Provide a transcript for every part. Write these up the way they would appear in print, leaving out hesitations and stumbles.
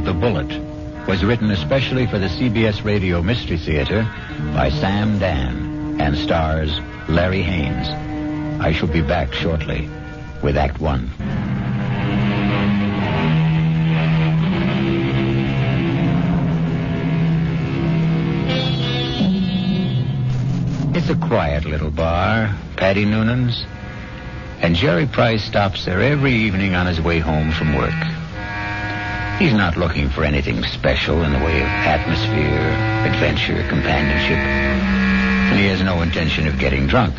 The Bullet was written especially for the CBS Radio Mystery Theater by Sam Dan and stars Larry Haynes. I shall be back shortly with Act One. It's a quiet little bar, Paddy Noonan's, and Jerry Price stops there every evening on his way home from work. He's not looking for anything special in the way of atmosphere, adventure, companionship, and he has no intention of getting drunk.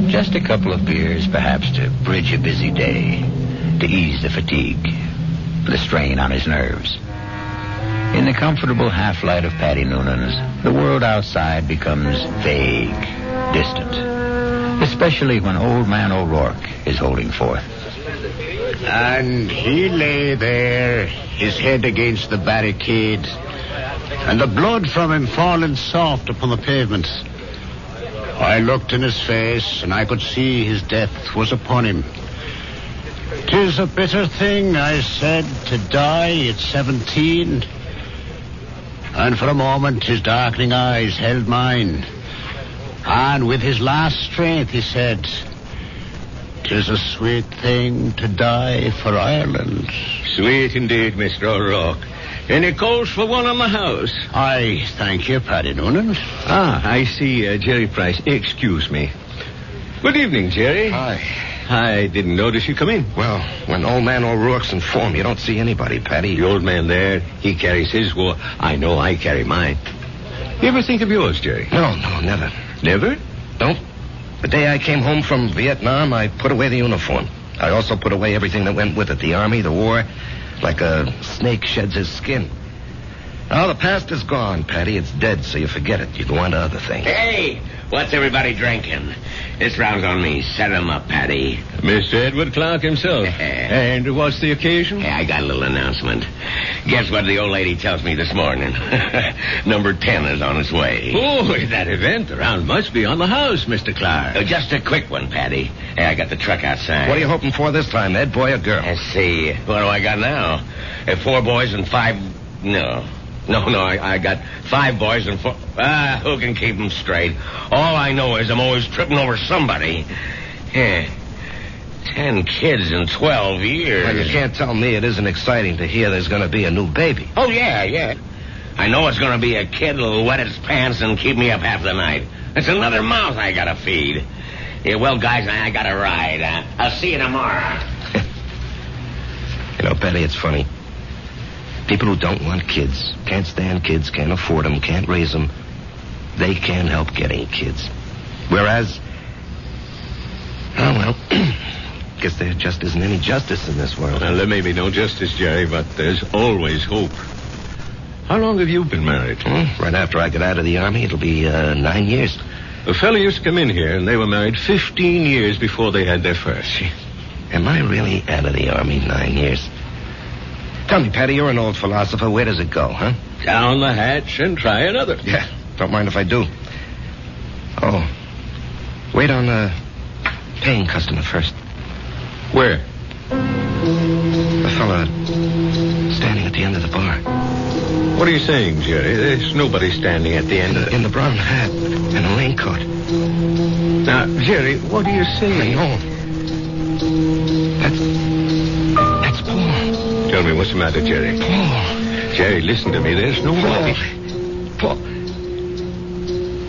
Just a couple of beers, perhaps, to bridge a busy day, to ease the fatigue, the strain on his nerves. In the comfortable half-light of Paddy Noonan's, the world outside becomes vague, distant, especially when Old Man O'Rourke is holding forth. And he lay there, his head against the barricade, and the blood from him falling soft upon the pavement. I looked in his face, and I could see his death was upon him. "'Tis a bitter thing," I said, "to die at 17. And for a moment his darkening eyes held mine. And with his last strength he said, "'Tis a sweet thing to die for Ireland." Sweet indeed, Mr. O'Rourke. Any calls for one on the house? I thank you, Paddy Noonan. I see Jerry Price. Excuse me. Good evening, Jerry. Hi. I didn't notice you come in. Well, when Old Man O'Rourke's in form, you don't see anybody, Paddy. The old man there, he carries his war. I know I carry mine. You ever think of yours, Jerry? No, never. Never? No. The day I came home from Vietnam, I put away the uniform. I also put away everything that went with it. The army, the war, like a snake sheds his skin. Now, the past is gone, Paddy. It's dead, so you forget it. You go on to other things. Hey, what's everybody drinking? This round's on me. Set 'em up, Paddy. Mr. Edward Clark himself. And what's the occasion? Hey, I got a little announcement. Guess what the old lady tells me this morning? Number 10 is on its way. Oh, that event around must be on the house, Mr. Clark. Just a quick one, Paddy. Hey, I got the truck outside. What are you hoping for this time, Ed, boy or girl? Let's see. What do I got now? 4 boys and 5... No, I got 5 boys and 4... who can keep them straight? All I know is I'm always tripping over somebody. 10 kids in 12 years. Well, you can't tell me it isn't exciting to hear there's going to be a new baby. Oh, yeah. I know it's going to be a kid that'll wet his pants and keep me up half the night. It's another mouth I got to feed. Yeah, well, guys, I got to ride. I'll see you tomorrow. You know, Betty, it's funny. People who don't want kids, can't stand kids, can't afford them, can't raise them, they can't help getting kids. Whereas, guess there just isn't any justice in this world. Well, there may be no justice, Jerry, but there's always hope. How long have you been married? Right after I got out of the army, it'll be 9 years. A fellow used to come in here, and they were married 15 years before they had their first. Am I really out of the army 9 years? Tell me, Paddy, you're an old philosopher. Where does it go, huh? Down the hatch and try another. Yeah, don't mind if I do. Oh, wait on the paying customer first. Where? The fella standing at the end of the bar. What are you saying, Jerry? There's nobody standing at the end of In the brown hat and a raincoat. Now, Jerry, what are you saying? No. That's Paul. Tell me what's the matter, Jerry. Paul. Jerry, listen to me. There's nobody. Paul.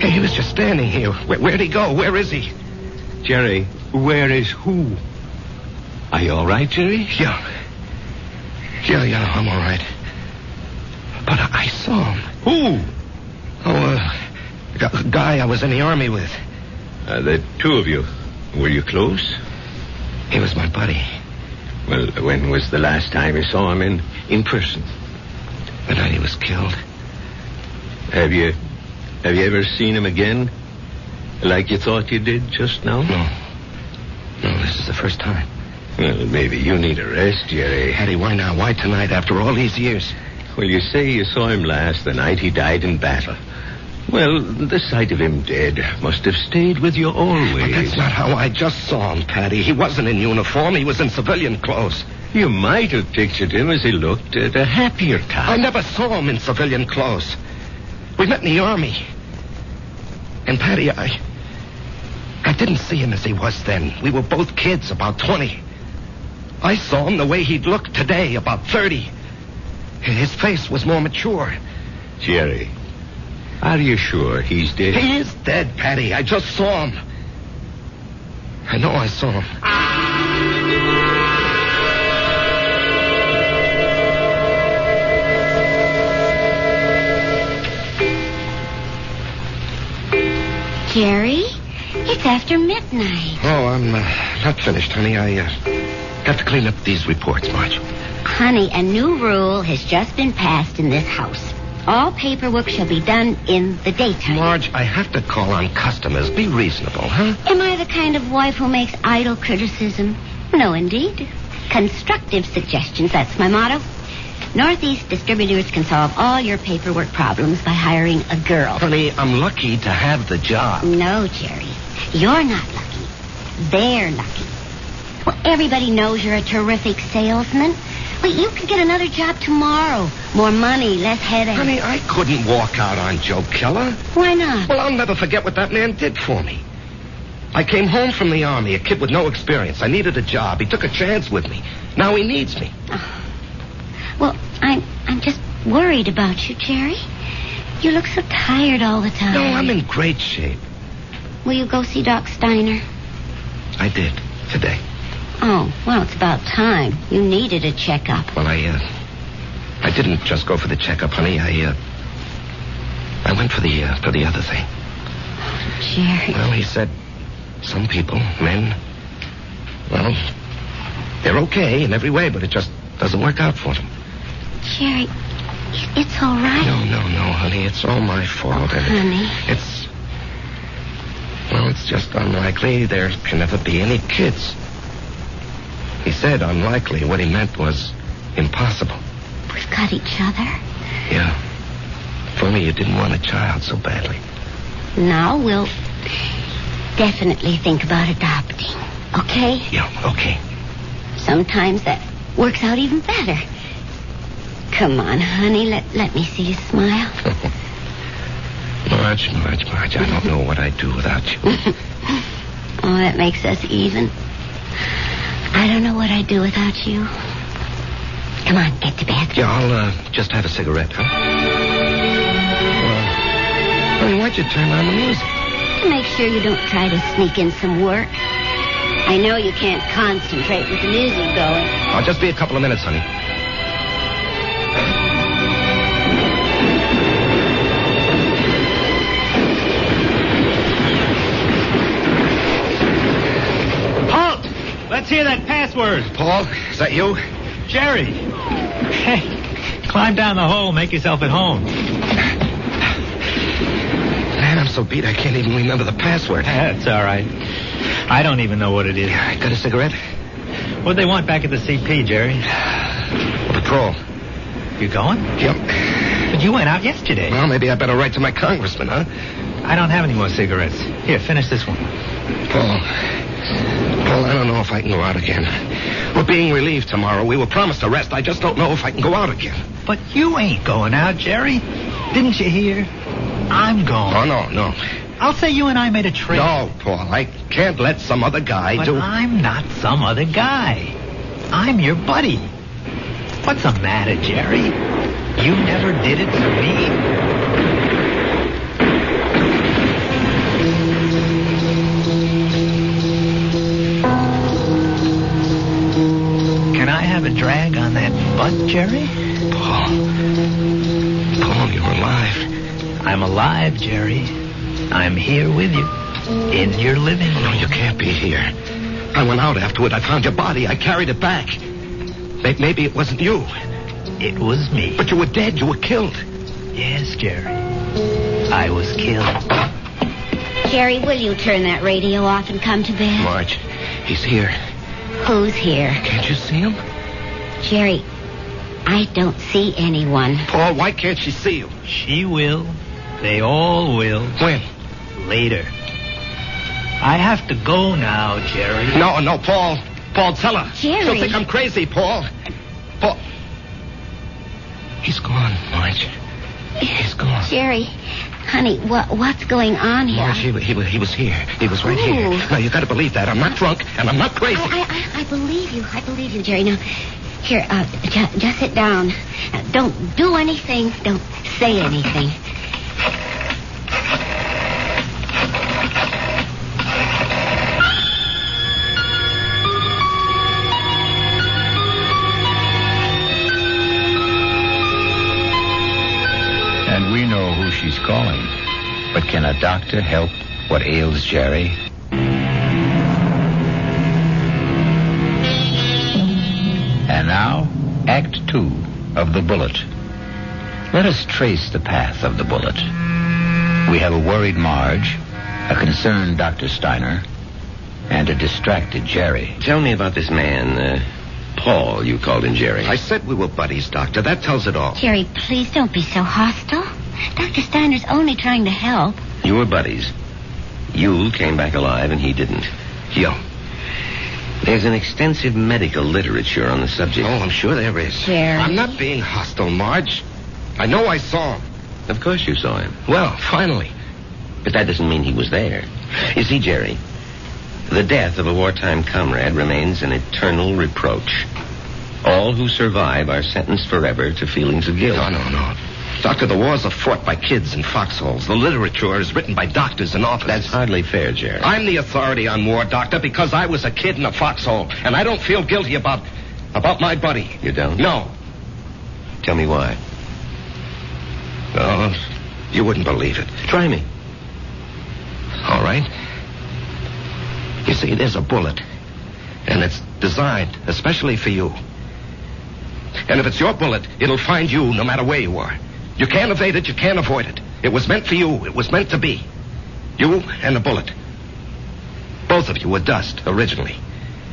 Hey, he was just standing here. Where'd he go? Where is he? Jerry, where is who? Are you all right, Jerry? Yeah, I'm all right. But I saw him. Who? A guy I was in the army with. The two of you. Were you close? He was my buddy. Well, when was the last time you saw him in person? The night he was killed. Have you ever seen him again? Like you thought you did just now? No, this is the first time. Well, maybe you need a rest, Jerry. Hattie, why now? Why tonight after all these years? Well, you say you saw him last the night he died in battle. Well, the sight of him dead must have stayed with you always. But that's not how I just saw him, Paddy. He wasn't in uniform. He was in civilian clothes. You might have pictured him as he looked at a happier time. I never saw him in civilian clothes. We met in the army. And, Patty, I didn't see him as he was then. We were both kids, about 20. I saw him the way he'd look today, about 30. His face was more mature. Jerry, are you sure he's dead? He is dead, Patty. I just saw him. I know I saw him. Jerry, it's after midnight. Oh, I'm not finished, honey. I got to clean up these reports, Marge. Honey, a new rule has just been passed in this house. All paperwork shall be done in the daytime. Marge, I have to call on customers. Be reasonable, huh? Am I the kind of wife who makes idle criticism? No, indeed. Constructive suggestions, that's my motto. Northeast Distributors can solve all your paperwork problems by hiring a girl. Honey, I'm lucky to have the job. No, Jerry. You're not lucky. They're lucky. Well, everybody knows you're a terrific salesman. Well, you could get another job tomorrow. More money, less headache. Honey, I couldn't walk out on Joe Keller. Why not? Well, I'll never forget what that man did for me. I came home from the army, a kid with no experience. I needed a job. He took a chance with me. Now he needs me. Oh. Well, I'm just worried about you, Jerry. You look so tired all the time. No, I'm in great shape. Will you go see Doc Steiner? I did, today. Oh, well, it's about time. You needed a checkup. Well, I didn't just go for the checkup, honey. I went for the other thing. Oh, Jerry. Well, he said some people, men, well, they're okay in every way, but it just doesn't work out for them. Jerry, it's all right. No, honey. It's all my fault. Oh, honey. It's just unlikely there can never be any kids. He said unlikely. What he meant was impossible. We've got each other. Yeah. If only you didn't want a child so badly. Now we'll definitely think about adopting. Okay? Yeah, okay. Sometimes that works out even better. Come on, honey. Let me see you smile. Marge, I don't know what I'd do without you. Oh, that makes us even. I don't know what I'd do without you. Come on, get to bed. Yeah, I'll just have a cigarette, huh? Honey, why'd you turn on the music? To make sure you don't try to sneak in some work. I know you can't concentrate with the music going. I'll just be a couple of minutes, honey. Halt! Let's hear that password. Paul, is that you? Jerry. Hey, climb down the hole, make yourself at home. Man, I'm so beat I can't even remember the password. That's all right. I don't even know what it is. Got a cigarette? What'd they want back at the CP, Jerry? Patrol. You going? Yep. But you went out yesterday. Well, maybe I better write to my congressman, huh? I don't have any more cigarettes. Here, finish this one. Paul, I don't know if I can go out again. We're being relieved tomorrow. We were promised a rest. I just don't know if I can go out again. But you ain't going out, Jerry. Didn't you hear? I'm going. Oh, no. I'll say you and I made a trade. No, Paul, I can't let some other guy but do... I'm not some other guy. I'm your buddy. What's the matter, Jerry? You never did it for me. Can I have a drag on that butt, Jerry? Paul, you're alive. I'm alive, Jerry. I'm here with you. In your living room. No, you can't be here. I went out afterward. I found your body. I carried it back. Maybe it wasn't you. It was me. But you were dead. You were killed. Yes, Jerry. I was killed. Jerry, will you turn that radio off and come to bed? Marge, he's here. Who's here? Can't you see him? Jerry, I don't see anyone. Paul, why can't she see you? She will. They all will. When? Later. I have to go now, Jerry. No, Paul. Paul, tell her. Jerry. She'll think I'm crazy, Paul. Paul. He's gone, Marge. He's gone. Jerry, honey, what's going on here? Marge, he was here. He was right here. Now, you got to believe that. I'm not drunk, and I'm not crazy. I believe you. I believe you, Jerry. Now, here, just sit down. Don't do anything. Don't say anything. And we know who she's calling. But can a doctor help what ails Jerry? And now, Act 2 of The Bullet. Let us trace the path of the bullet. We have a worried Marge, a concerned Dr. Steiner, and a distracted Jerry. Tell me about this man, Paul, you called him Jerry. I said we were buddies, Doctor. That tells it all. Jerry, please don't be so hostile. Dr. Steiner's only trying to help. You were buddies. You came back alive and he didn't. Yo. There's an extensive medical literature on the subject. Oh, I'm sure there is. Jerry. I'm not being hostile, Marge. I know I saw him. Of course you saw him. Well, finally. But that doesn't mean he was there. You see, Jerry, the death of a wartime comrade remains an eternal reproach. All who survive are sentenced forever to feelings of guilt. No. Doctor, the wars are fought by kids in foxholes. The literature is written by doctors and officers. That's hardly fair, Jerry. I'm the authority on war, Doctor, because I was a kid in a foxhole, and I don't feel guilty about my buddy. You don't? No. Tell me why. No, you wouldn't believe it. Try me. All right. You see, there's a bullet, and it's designed especially for you. And if it's your bullet, it'll find you no matter where you are. You can't evade it, you can't avoid it. It was meant for you. It was meant to be. You and the bullet. Both of you were dust, originally.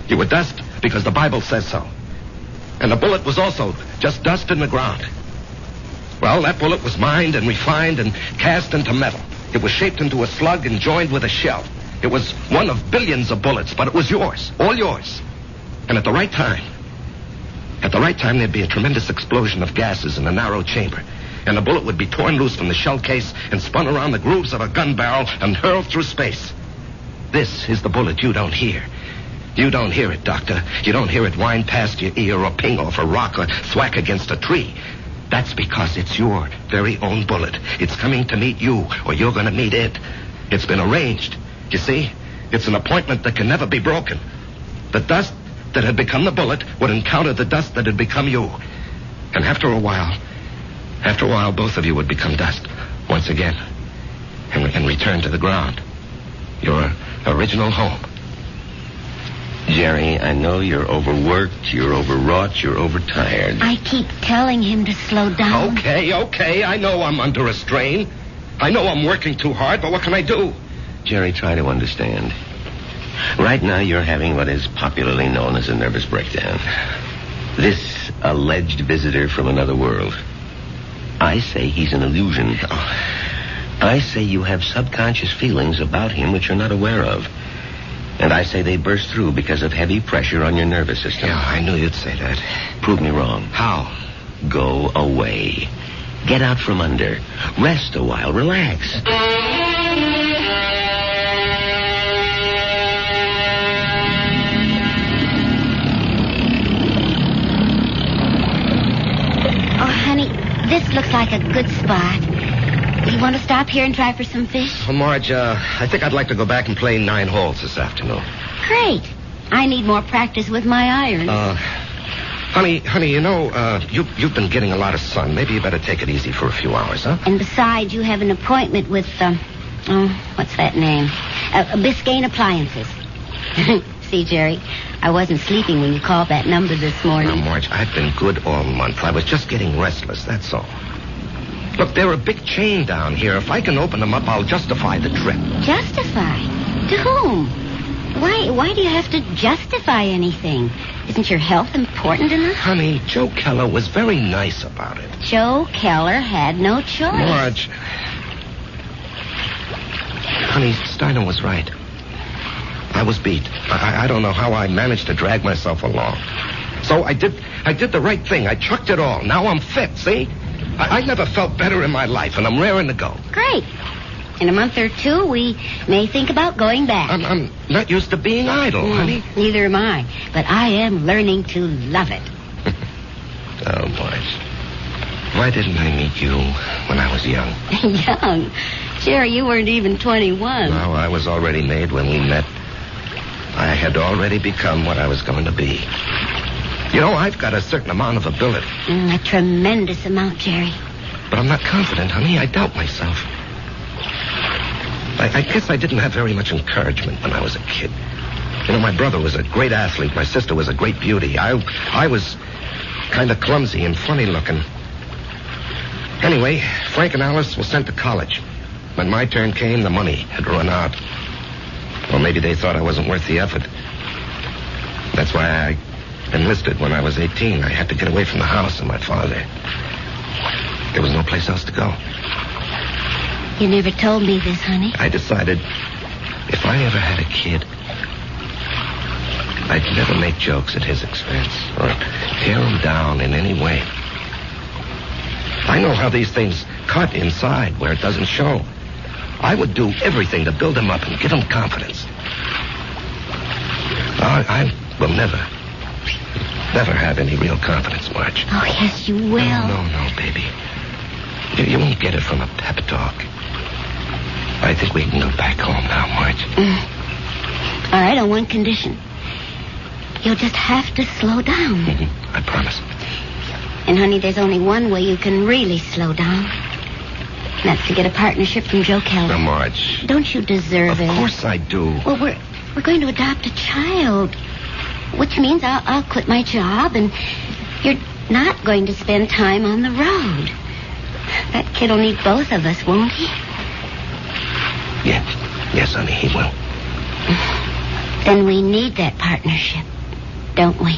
You were dust because the Bible says so. And the bullet was also just dust in the ground. Well, that bullet was mined and refined and cast into metal. It was shaped into a slug and joined with a shell. It was one of billions of bullets, but it was yours. All yours. And at the right time, there'd be a tremendous explosion of gases in a narrow chamber. And the bullet would be torn loose from the shell case and spun around the grooves of a gun barrel and hurled through space. This is the bullet you don't hear. You don't hear it, Doctor. You don't hear it whine past your ear or ping off a rock or thwack against a tree. That's because it's your very own bullet. It's coming to meet you, or you're going to meet it. It's been arranged. You see? It's an appointment that can never be broken. The dust that had become the bullet would encounter the dust that had become you. And after a while, both of you would become dust once again and return to the ground. Your original home. Jerry, I know you're overworked, you're overwrought, you're overtired. I keep telling him to slow down. Okay. I know I'm under a strain. I know I'm working too hard, but what can I do? Jerry, try to understand. Right now, you're having what is popularly known as a nervous breakdown. This alleged visitor from another world. I say he's an illusion. I say you have subconscious feelings about him which you're not aware of. And I say they burst through because of heavy pressure on your nervous system. Yeah, I knew you'd say that. Prove me wrong. How? Go away. Get out from under. Rest a while. Relax. Oh, honey, this looks like a good spot. You want to stop here and try for some fish? Well, Marge, I think I'd like to go back and play 9 holes this afternoon. Great. I need more practice with my irons. Honey, you know, you've been getting a lot of sun. Maybe you better take it easy for a few hours, huh? And besides, you have an appointment with, what's that name? Biscayne Appliances. See, Jerry, I wasn't sleeping when you called that number this morning. Now, Marge, I've been good all month. I was just getting restless, that's all. Look, they're a big chain down here. If I can open them up, I'll justify the trip. Justify? To whom? Why do you have to justify anything? Isn't your health important enough? Honey, Joe Keller was very nice about it. Joe Keller had no choice. Marge. Honey, Steiner was right. I was beat. I don't know how I managed to drag myself along. So I did the right thing. I chucked it all. Now I'm fit, see? I never felt better in my life, and I'm raring to go. Great. In a month or two, we may think about going back. I'm not used to being idle, honey. Neither am I. But I am learning to love it. Oh, Marge. Why didn't I meet you when I was young? Young? Jerry, you weren't even 21. No, I was already made when we met. I had already become what I was going to be. You know, I've got a certain amount of ability. A tremendous amount, Jerry. But I'm not confident, honey. I doubt myself. I guess I didn't have very much encouragement when I was a kid. You know, my brother was a great athlete. My sister was a great beauty. I was kind of clumsy and funny looking. Anyway, Frank and Alice were sent to college. When my turn came, the money had run out. Or maybe they thought I wasn't worth the effort. That's why I enlisted when I was 18. I had to get away from the house and my father. There was no place else to go. You never told me this, honey. I decided if I ever had a kid, I'd never make jokes at his expense or tear him down in any way. I know how these things cut inside where it doesn't show. I would do everything to build him up and give him confidence. I will never have any real confidence, Marge. Oh, yes, you will. No, baby. You won't get it from a pep talk. I think we can go back home now, Marge. All right, on one condition. You'll just have to slow down. Mm-hmm. I promise. And, honey, there's only one way you can really slow down. And that's to get a partnership from Joe Keller. Now, Marge. Don't you deserve it? Of course I do. Well, we're going to adopt a child. Which means I'll quit my job, and you're not going to spend time on the road. That kid'll need both of us, won't he? Yes, honey, he will. Then we need that partnership, don't we?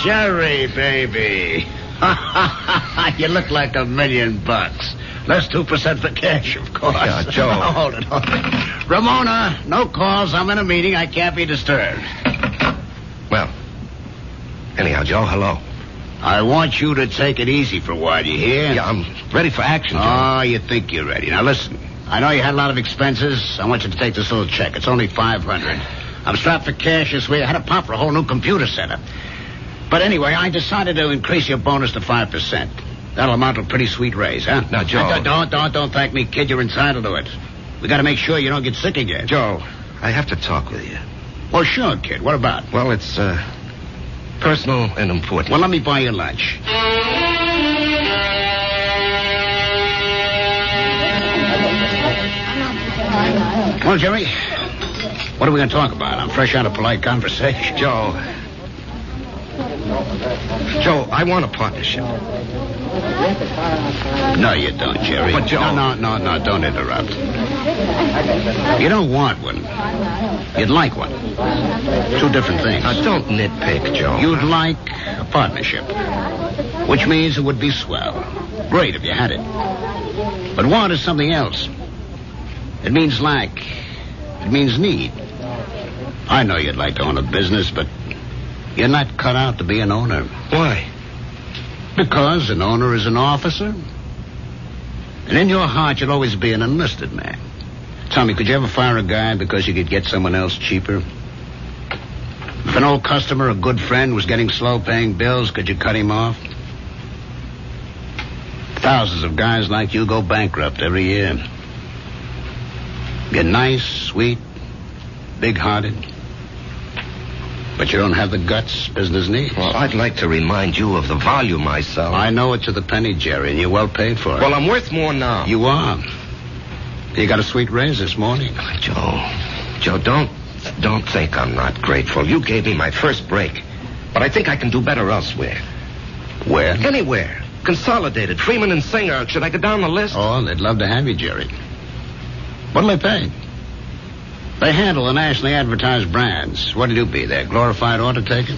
Jerry, baby. You look like $1 million. Less 2% for cash, of course. Yeah, Joe. Hold it. Ramona, no calls. I'm in a meeting. I can't be disturbed. Well, anyhow, Joe, hello. I want you to take it easy for a while, you hear? Yeah, I'm ready for action, Joe. Oh, you think you're ready. Now, listen. I know you had a lot of expenses. I want you to take this little check. It's only $500. I'm strapped for cash this way. I had to pop for a whole new computer setup. But anyway, I decided to increase your bonus to 5%. That'll amount to a pretty sweet raise, huh? Now, Joe... Don't thank me, kid. You're entitled to it. We got to make sure you don't get sick again. Joe, I have to talk with you. Well, sure, kid. What about? Well, it's, personal and important. Well, let me buy you lunch. Well, Jerry, what are we going to talk about? I'm fresh out of polite conversation. Joe, I want a partnership. No, you don't, Jerry. But, Joe... No, don't interrupt. You don't want one. You'd like one. Two different things. Now, don't nitpick, Joe. You'd like a partnership, which means it would be swell. Great if you had it. But want is something else. It means lack. It means need. I know you'd like to own a business, but you're not cut out to be an owner. Why? Because an owner is an officer. And in your heart, you'll always be an enlisted man. Tell me, could you ever fire a guy because you could get someone else cheaper? If an old customer, a good friend, was getting slow paying bills, could you cut him off? Thousands of guys like you go bankrupt every year. You're nice, sweet, big-hearted. But you don't have the guts business needs. Well, I'd like to remind you of the volume I sell. I know it to the penny, Jerry, and you're well paid for it. Well, I'm worth more now. You are. You got a sweet raise this morning. Joe, don't think I'm not grateful. You gave me my first break. But I think I can do better elsewhere. Where? Anywhere. Consolidated, Freeman and Singer. Should I go down the list? Oh, they'd love to have you, Jerry. What'll they pay? They handle the nationally advertised brands. What'd you be there? Glorified order taker?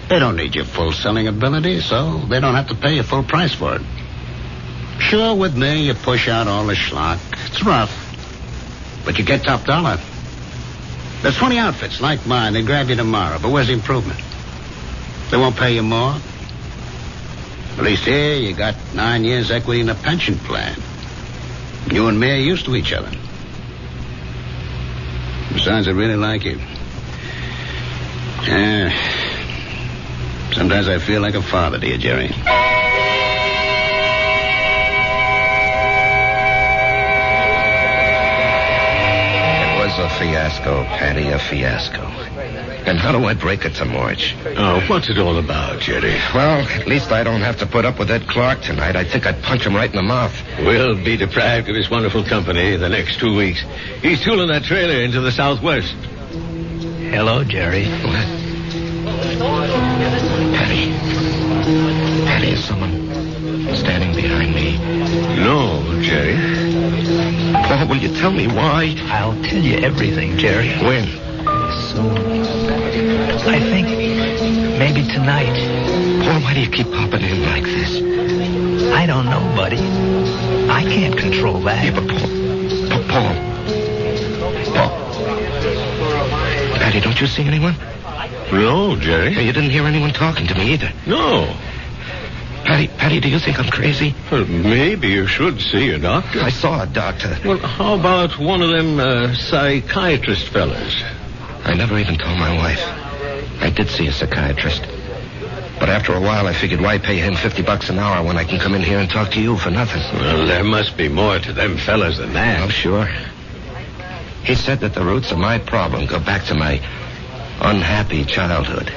They don't need your full selling ability, so they don't have to pay you full price for it. Sure, with me, you push out all the schlock. It's rough, but you get top dollar. There's 20 outfits like mine. They grab you tomorrow, but where's the improvement? They won't pay you more. At least here, you got 9 years equity in a pension plan. You and me are used to each other. Besides, I really like you. Yeah. Sometimes I feel like a father to you, Jerry. It was a fiasco, Patty, a fiasco. And how do I break it to Marge? Oh, what's it all about, Jerry? Well, at least I don't have to put up with Ed Clark tonight. I think I'd punch him right in the mouth. We'll be deprived of his wonderful company the next 2 weeks. He's tooling that trailer into the southwest. Hello, Jerry. What? Patty. Patty, is someone standing behind me? No, Jerry. Paul, will you tell me why? I'll tell you everything, Jerry. When? Soon. I think maybe tonight. Paul, why do you keep popping in like this? I don't know, buddy. I can't control that. Yeah, but Paul. Patty, don't you see anyone? No, Jerry. You didn't hear anyone talking to me either. No. Patty, do you think I'm crazy? Well, maybe you should see a doctor. I saw a doctor. Well, how about one of them psychiatrist fellas? I never even told my wife. I did see a psychiatrist. But after a while, I figured why pay him $50 an hour when I can come in here and talk to you for nothing? Well, there must be more to them fellas than that. Oh, sure. He said that the roots of my problem go back to my unhappy childhood.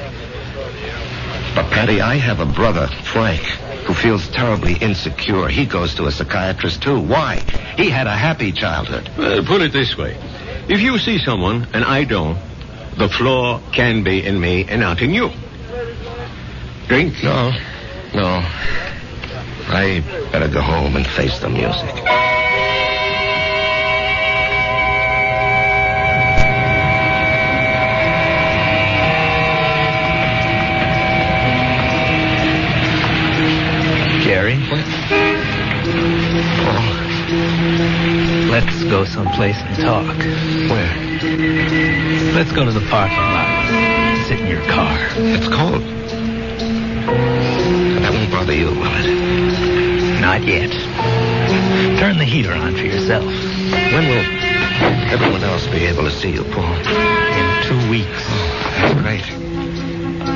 But, Patty, I have a brother, Frank, who feels terribly insecure. He goes to a psychiatrist, too. Why? He had a happy childhood. Well, put it this way. If you see someone, and I don't, the flaw can be in me and not in you. Drink? No. I better go home and face the music. Jerry? What? Let's go someplace and talk. Where? Let's go to the parking lot. Sit in your car. It's cold. That won't bother you, will it? Not yet. Turn the heater on for yourself. When will everyone else be able to see you, Paul? In 2 weeks. Oh, that's great.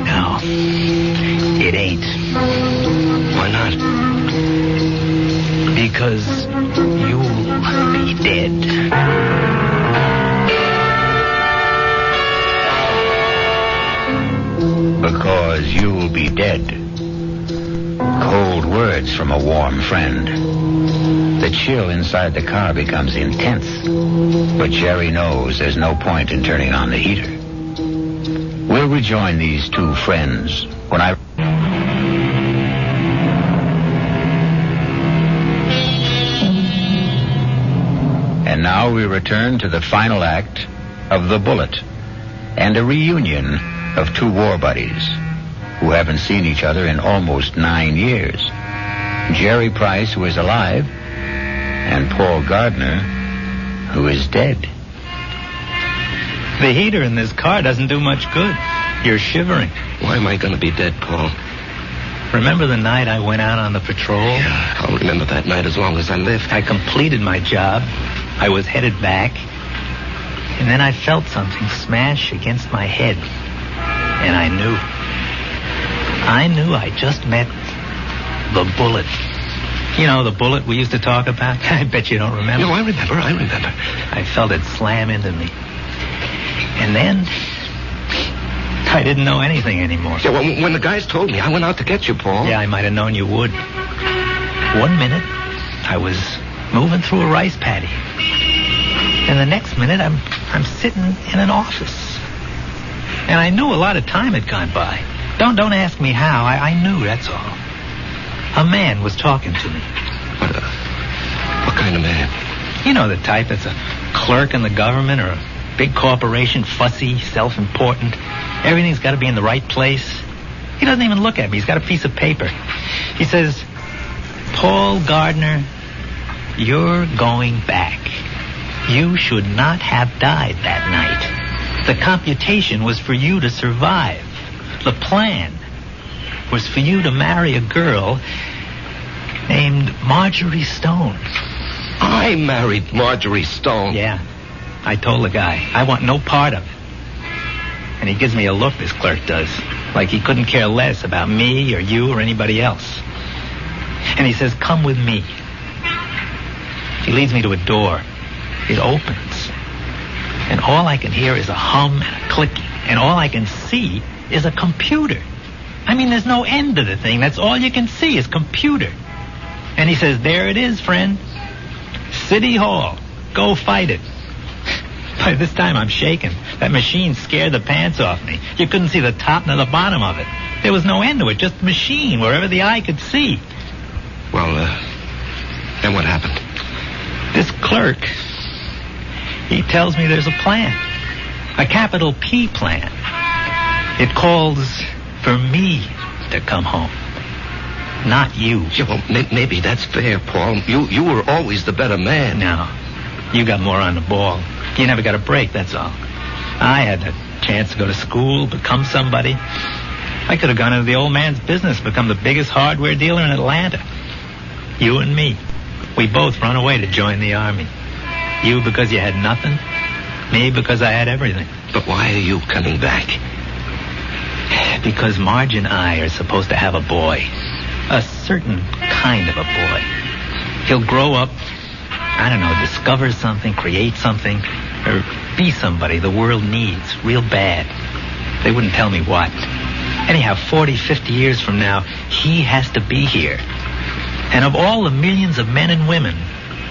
No, it ain't. Why not? Because you'll be dead. Because you'll be dead. Cold words from a warm friend. The chill inside the car becomes intense. But Jerry knows there's no point in turning on the heater. We'll rejoin these two friends when I... And now we return to the final act of The Bullet and a reunion of two war buddies who haven't seen each other in almost 9 years. Jerry Price, who is alive, and Paul Gardner, who is dead. The heater in this car doesn't do much good. You're shivering. Why am I going to be dead, Paul? Remember the night I went out on the patrol? Yeah, I'll remember that night as long as I live. I completed my job. I was headed back. And then I felt something smash against my head. And I knew I just met the bullet. You know, the bullet we used to talk about? I bet you don't remember. No, I remember. I felt it slam into me. And then I didn't know anything anymore. Yeah, well, when the guys told me, I went out to get you, Paul. Yeah, I might have known you would. 1 minute, I was moving through a rice paddy. And the next minute, I'm sitting in an office. And I knew a lot of time had gone by. Don't ask me how. I knew, that's all. A man was talking to me. What kind of man? You know the type that's a clerk in the government or a big corporation, fussy, self-important. Everything's got to be in the right place. He doesn't even look at me. He's got a piece of paper. He says, Paul Gardner, you're going back. You should not have died that night. The computation was for you to survive. The plan was for you to marry a girl named Marjorie Stone. I married Marjorie Stone. Yeah. I told the guy, I want no part of it. And he gives me a look, this clerk does, like he couldn't care less about me or you or anybody else. And he says, come with me. He leads me to a door. It opens. And all I can hear is a hum and a clicking. And all I can see is a computer. I mean, there's no end to the thing. That's all you can see is computer. And he says, there it is, friend. City Hall. Go fight it. By this time, I'm shaking. That machine scared the pants off me. You couldn't see the top nor the bottom of it. There was no end to it, just a machine, wherever the eye could see. Well, then what happened? This clerk, he tells me there's a plan. A capital P plan. It calls for me to come home. Not you. Yeah, well, maybe that's fair, Paul. You were always the better man. No. You got more on the ball. You never got a break, that's all. I had the chance to go to school, become somebody. I could have gone into the old man's business, become the biggest hardware dealer in Atlanta. You and me. We both run away to join the army. You because you had nothing. Me because I had everything. But why are you coming back? Because Marge and I are supposed to have a boy. A certain kind of a boy. He'll grow up, I don't know, discover something, create something, or be somebody the world needs real bad. They wouldn't tell me what. Anyhow, 40, 50 years from now, he has to be here. And of all the millions of men and women,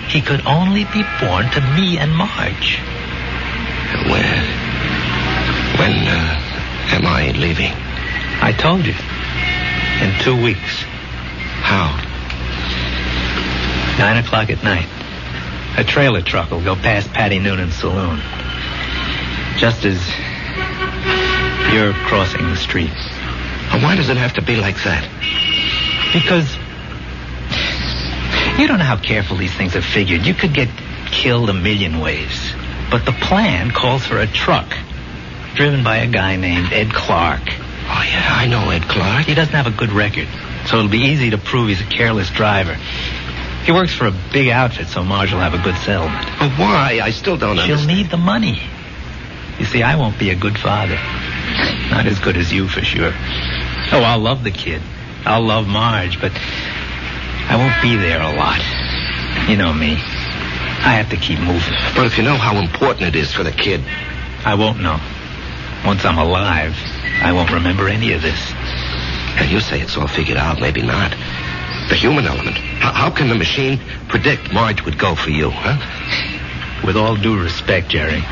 he could only be born to me and Marge. When am I leaving? I told you. In 2 weeks. How? 9 o'clock at night. A trailer truck will go past Patty Noonan's saloon. Just as you're crossing the street. Why does it have to be like that? Because you don't know how careful these things are figured. You could get killed a million ways. But the plan calls for a truck driven by a guy named Ed Clark. Oh, yeah, I know Ed Clark. He doesn't have a good record, so it'll be easy to prove he's a careless driver. He works for a big outfit, so Marge will have a good settlement. But why? I still don't understand. She'll need the money. You see, I won't be a good father. Not as good as you, for sure. Oh, I'll love the kid. I'll love Marge, but I won't be there a lot. You know me. I have to keep moving. But if you know how important it is for the kid... I won't know. Once I'm alive, I won't remember any of this. And you say it's all figured out, maybe not. The human element. How can the machine predict Marge would go for you, huh? With all due respect, Jerry,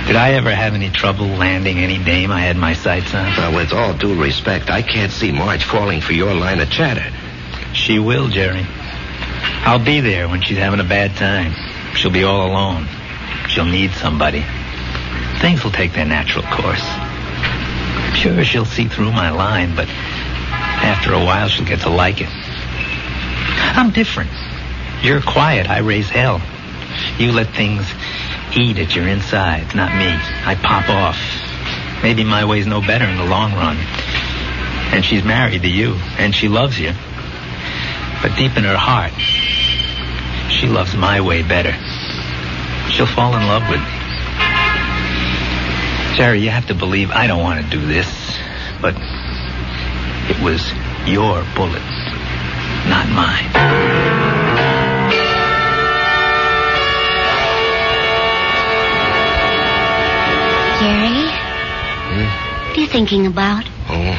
did I ever have any trouble landing any dame I had my sights on? Well, with all due respect, I can't see Marge falling for your line of chatter. She will, Jerry. I'll be there when she's having a bad time. She'll be all alone. She'll need somebody. Things will take their natural course. Sure, she'll see through my line, but after a while she'll get to like it. I'm different. You're quiet. I raise hell. You let things eat at your insides, not me. I pop off. Maybe my way's no better in the long run. And she's married to you, and she loves you. But deep in her heart, she loves my way better. She'll fall in love with me. Jerry, you have to believe I don't want to do this, but it was your bullet, not mine. Jerry? What are you thinking about? Oh,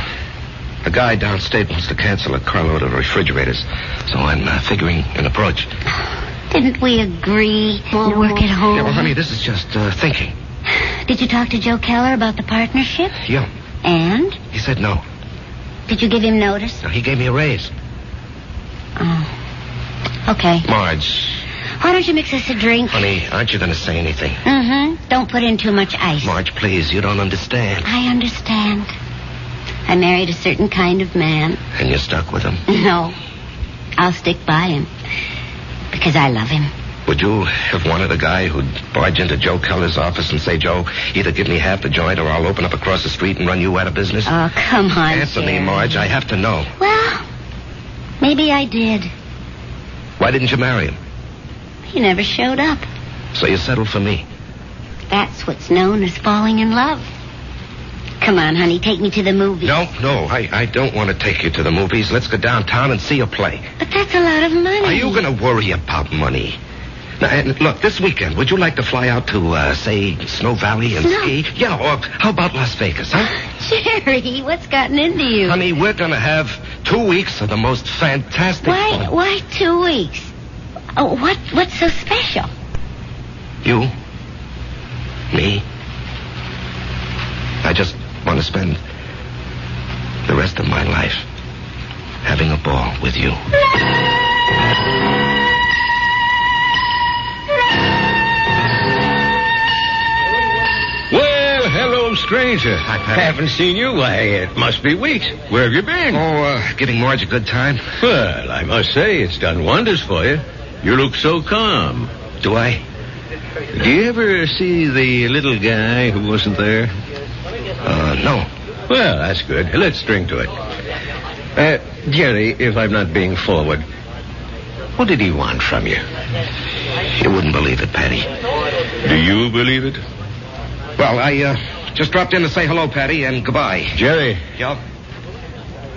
the guy downstate wants to cancel a carload of refrigerators, so I'm figuring an approach. Didn't we agree we'll work at home? Yeah, well, honey, this is just thinking. Did you talk to Joe Keller about the partnership? Yeah. And? He said no. Did you give him notice? No, he gave me a raise. Oh. Okay. Marge. Why don't you mix us a drink? Honey, aren't you going to say anything? Mm-hmm. Don't put in too much ice. Marge, please, you don't understand. I understand. I married a certain kind of man. And you're stuck with him? No. I'll stick by him. Because I love him. Would you have wanted a guy who'd barge into Joe Keller's office and say, Joe, either give me half the joint or I'll open up across the street and run you out of business? Oh, come on, Answer me, Jerry. Marge. I have to know. Well, maybe I did. Why didn't you marry him? He never showed up. So you settled for me. That's what's known as falling in love. Come on, honey, take me to the movies. No, I don't want to take you to the movies. Let's go downtown and see a play. But that's a lot of money. Are you going to worry about money? Now, and look, this weekend, would you like to fly out to, say, Snow Valley and ski? Yeah, or how about Las Vegas, huh? Jerry, what's gotten into you? Honey, we're going to have 2 weeks of the most fantastic fun. Why 2 weeks? Oh, what's so special? You? Me? I just want to spend the rest of my life having a ball with you. Well, hello, stranger. Hi, Patty. Haven't seen you. Why, it must be weeks. Where have you been? Giving Marge a good time. Well, I must say, it's done wonders for you. You look so calm. Do I? Do you ever see the little guy who wasn't there? No. Well, that's good. Let's drink to it. Jerry, if I'm not being forward, what did he want from you? You wouldn't believe it, Patty. Do you believe it? Well, I just dropped in to say hello, Patty, and goodbye. Jerry, Yeah?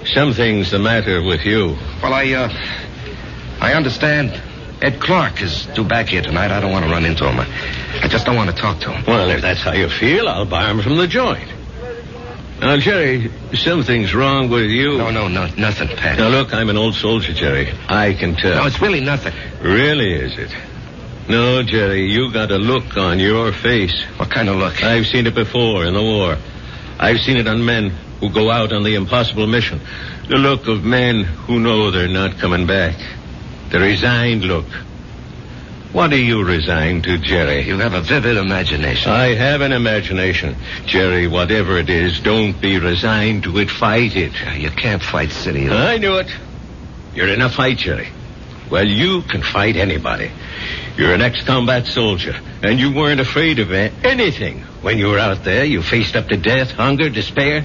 something's the matter with you. Well, I understand Ed Clark is due back here tonight. I don't want to run into him. I just don't want to talk to him. Well, if that's how you feel, I'll buy him from the joint. Now, Jerry, something's wrong with you. No, nothing, Patty. Now, look, I'm an old soldier, Jerry. I can tell. No, it's really nothing. Really, is it? No, Jerry, you got a look on your face. What kind of look? I've seen it before in the war. I've seen it on men who go out on the impossible mission. The look of men who know they're not coming back. The resigned look. What are you resigned to, Jerry? You have a vivid imagination. I have an imagination. Jerry, whatever it is, don't be resigned to it. Fight it. You can't fight City. I knew it. You're in a fight, Jerry. Well, you can fight anybody. You're an ex-combat soldier, and you weren't afraid of anything. When you were out there, you faced up to death, hunger, despair.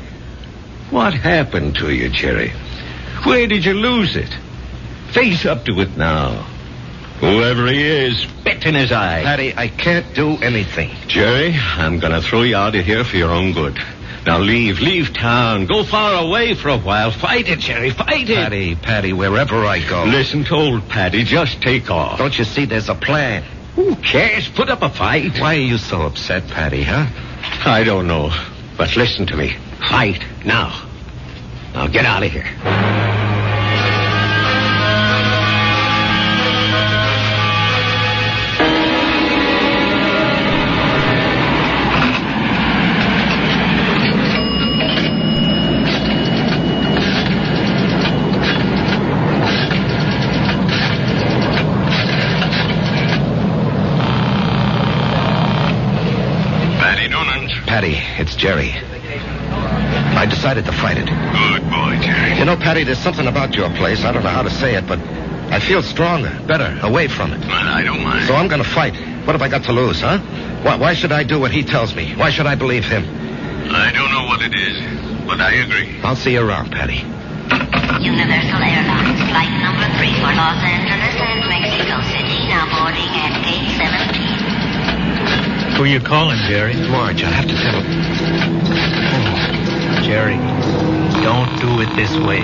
What happened to you, Jerry? Where did you lose it? Face up to it now. Whoever he is, spit in his eye. Patty, I can't do anything. Jerry, I'm going to throw you out of here for your own good. Now leave town. Go far away for a while. Fight it, Jerry, fight it. Patty, wherever I go. Listen to old Patty. Just take off. Don't you see there's a plan? Who cares? Put up a fight. Why are you so upset, Patty, huh? I don't know. But listen to me. Fight now. Now get out of here. Patty, it's Jerry. I decided to fight it. Good boy, Jerry. You know, Patty, there's something about your place. I don't know how to say it, but I feel stronger, better, away from it. Well, I don't mind. So I'm going to fight. What have I got to lose, huh? Why should I do what he tells me? Why should I believe him? I don't know what it is, but I agree. I'll see you around, Patty. Universal Airlines, flight number 3 for Los Angeles and Mexico City, now boarding at gate 17. Who are you calling, Jerry? Marge, I have to tell him. Jerry, don't do it this way.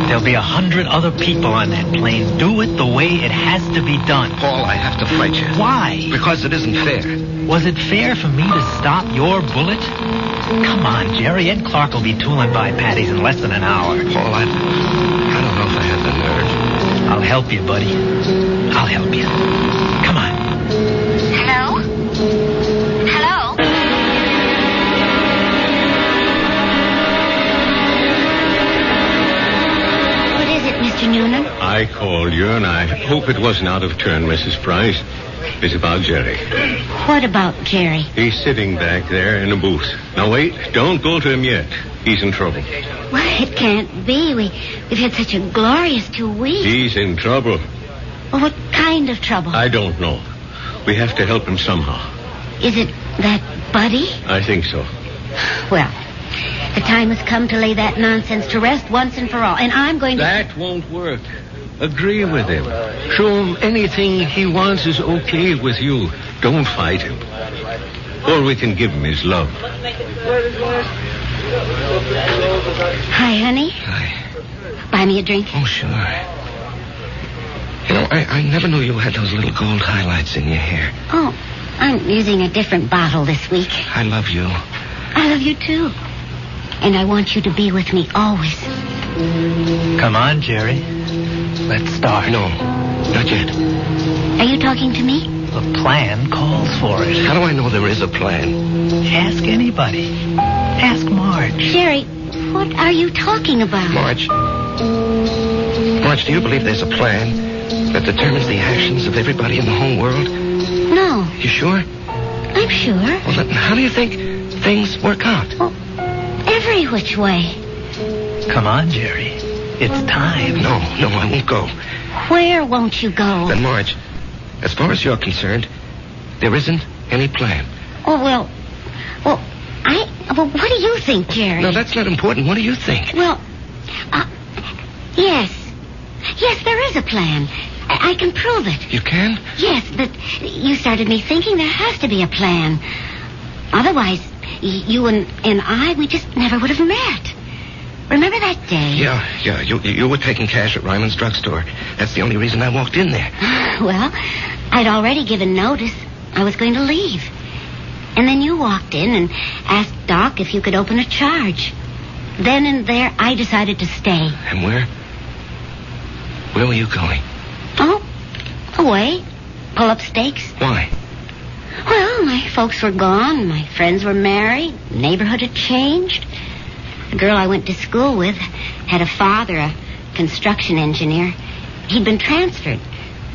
There'll be 100 other people on that plane. Do it the way it has to be done. Paul, I have to fight you. Why? Because it isn't fair. Was it fair for me to stop your bullet? Come on, Jerry. Ed Clark will be tooling by Patty's in less than an hour. Paul, I don't know if I have the nerve. I'll help you, buddy. I'll help you. Come on. Hello? Hello? What is it, Mr. Noonan? I called you, and I hope it wasn't out of turn, Mrs. Price. It's about Jerry. What about Jerry? He's sitting back there in the booth. Now, wait. Don't go to him yet. He's in trouble. Well, it can't be. We've had such a glorious 2 weeks. He's in trouble. Well, what kind of trouble? I don't know. We have to help him somehow. Is it that Buddy? I think so. Well, the time has come to lay that nonsense to rest once and for all. And I'm going to... That won't work. Agree with him. Show him anything he wants is okay with you. Don't fight him. All we can give him is love. Hi, honey. Hi. Buy me a drink. Oh, sure. You know, I never knew you had those little gold highlights in your hair. Oh, I'm using a different bottle this week. I love you. I love you, too. And I want you to be with me always. Come on, Jerry. Let's start. No, not yet. Are you talking to me? The plan calls for it. How do I know there is a plan? Ask anybody. Ask Marge. Jerry, what are you talking about? Marge, do you believe there's a plan that determines the actions of everybody in the whole world? No. You sure? I'm sure. Well, then how do you think things work out? Well, every which way. Come on, Jerry. It's time. No, I won't go. Where won't you go? Then, Marge, as far as you're concerned, there isn't any plan. Oh, well, what do you think, Jerry? No, that's not important. What do you think? Well, yes. Yes, there is a plan. I can prove it. You can? Yes, but you started me thinking there has to be a plan. Otherwise, you and I, we just never would have met. Remember that day? Yeah. You were taking cash at Ryman's drugstore. That's the only reason I walked in there. Well, I'd already given notice. I was going to leave. And then you walked in and asked Doc if you could open a charge. Then and there, I decided to stay. And where were you going? Oh, away. Pull up stakes. Why? Well, my folks were gone. My friends were married. The neighborhood had changed. The girl I went to school with had a father, a construction engineer. He'd been transferred.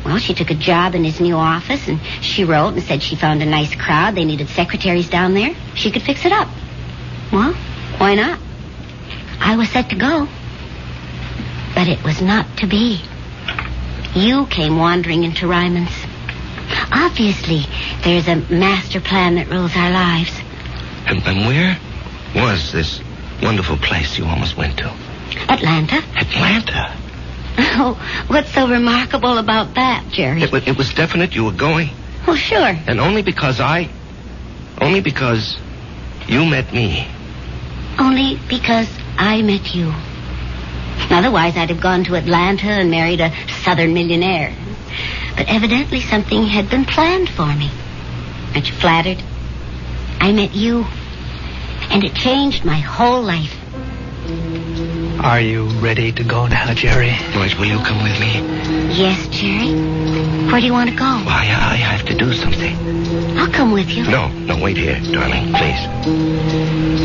Well, she took a job in his new office, and she wrote and said she found a nice crowd. They needed secretaries down there. She could fix it up. Well, why not? I was set to go. But it was not to be. You came wandering into Ryman's. Obviously, there's a master plan that rules our lives. And where was this wonderful place you almost went to? Atlanta. Atlanta? Oh, what's so remarkable about that, Jerry? It was definite you were going? Oh, sure. And only because you met me. Only because I met you. Otherwise, I'd have gone to Atlanta and married a southern millionaire. But evidently something had been planned for me. Aren't you flattered? I met you, and it changed my whole life. Are you ready to go now, Jerry? Marge, will you come with me? Yes, Jerry. Where do you want to go? Well, I have to do something. I'll come with you. No, wait here, darling, please.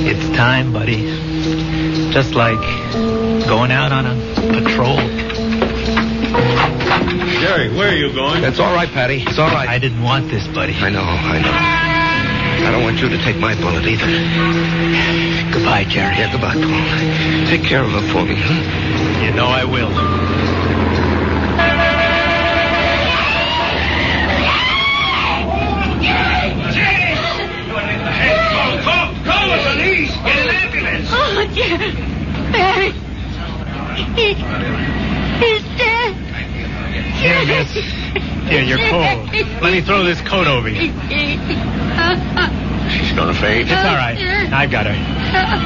It's time, buddy. Just like going out on a patrol. Jerry, where are you going? It's all right, Patty. It's all right. I didn't want this, buddy. I know. I don't want you to take my bullet either. Goodbye, Jerry. Yeah, goodbye, Paul. Take care of her for me, huh? You know I will. Call the police! Get an ambulance! Oh, Jerry. Barry. He's dead. Here, you're cold. Let me throw this coat over you. She's gonna faint. It's all right. I've got her.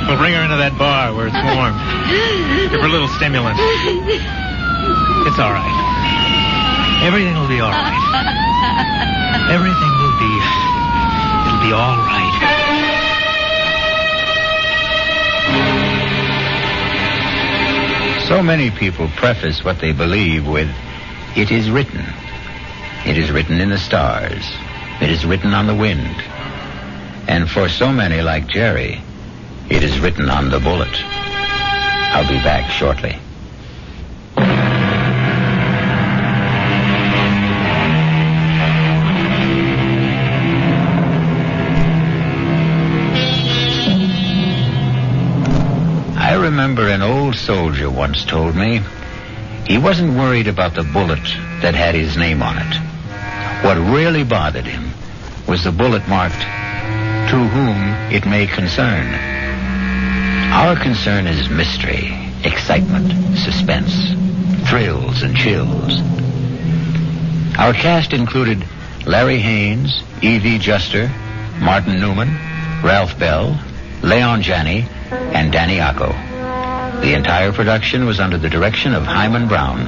We'll bring her into that bar where it's warm. Give her a little stimulant. It's all right. Everything will be all right. Everything will be... It'll be all right. So many people preface what they believe with, "It is written." It is written in the stars. It is written on the wind. And for so many like Jerry, it is written on the bullet. I'll be back shortly. remember an old soldier once told me he wasn't worried about the bullet that had his name on it. What really bothered him was the bullet marked, "To whom it may concern." Our concern is mystery, excitement, suspense, thrills and chills. Our cast included Larry Haynes, E.V. Juster, Martin Newman, Ralph Bell, Leon Janney, and Danny Acco. The entire production was under the direction of Himan Brown.